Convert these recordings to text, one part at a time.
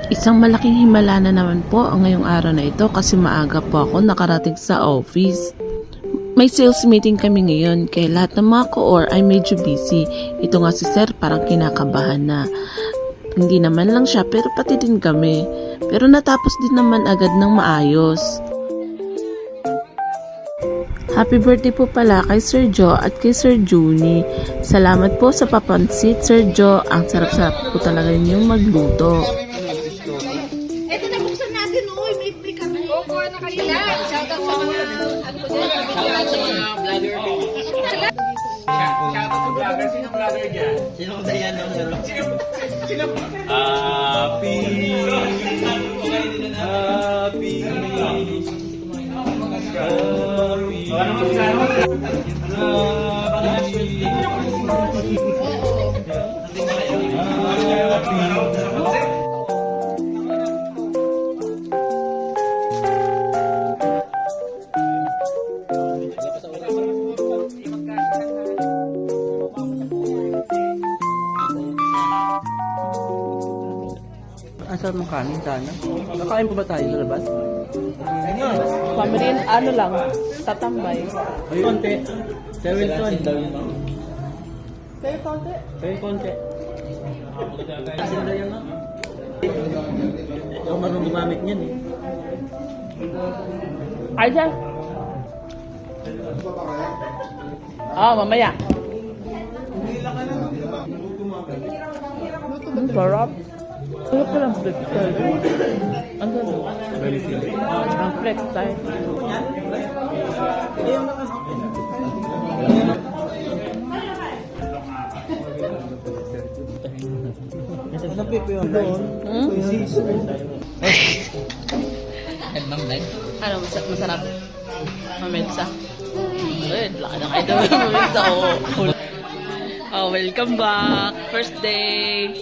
Isang malaking himala na naman po ang ngayong araw na ito kasi maaga po ako nakarating sa office. May sales meeting kami ngayon kaya lahat ng mga co-or ay medyo busy. Ito nga si sir parang kinakabahan na. Hindi naman lang siya pero pati din kami. Pero natapos din naman agad ng maayos. Happy birthday po pala kay Sir Joe at kay Sir Juni. Salamat po sa papansit Sir Joe. Ang sarap-sarap po talaga ninyong magluto. Ito na buksan natin, oy, may free kami. Opo, na kayo lang. Shoutout sa mga vlogger. Shoutout sa vlogger. Sinong vlogger dyan? Sinong dayan ng Sino? Happy. Asal ng kanin sana. Nakain pa ba tayo sa labas? Pamarin, ano lang, tatambay. Ay, konti. 7-1. Kaya konti. Asin na yan, no? Ako marunong gumamit niyan, eh. Ay, dyan. Mamaya. Ang sarap. Ano pa lang flex style? Ang gano'n? Ang flex style. Nasabi ko yun doon. Ano, masarap? Mamelsa. Ay, laki na kayo daw yung mamelsa. Welcome back. First day.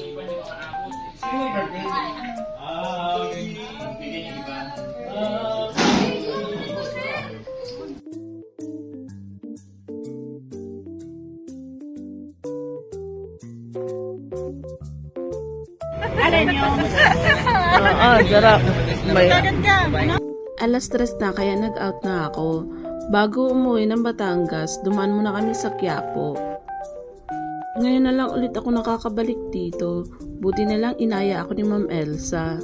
Sarap. Alas 3 na kaya nag-out na ako. Bago umuwi ng Batangas, dumaan muna kami sa Quiapo. Ngayon na lang ulit ako nakakabalik dito. Buti na lang inaya ako ni Ma'am Elsa.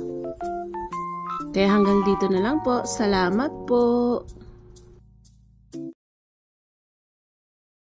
Kaya hanggang dito na lang po. Salamat po.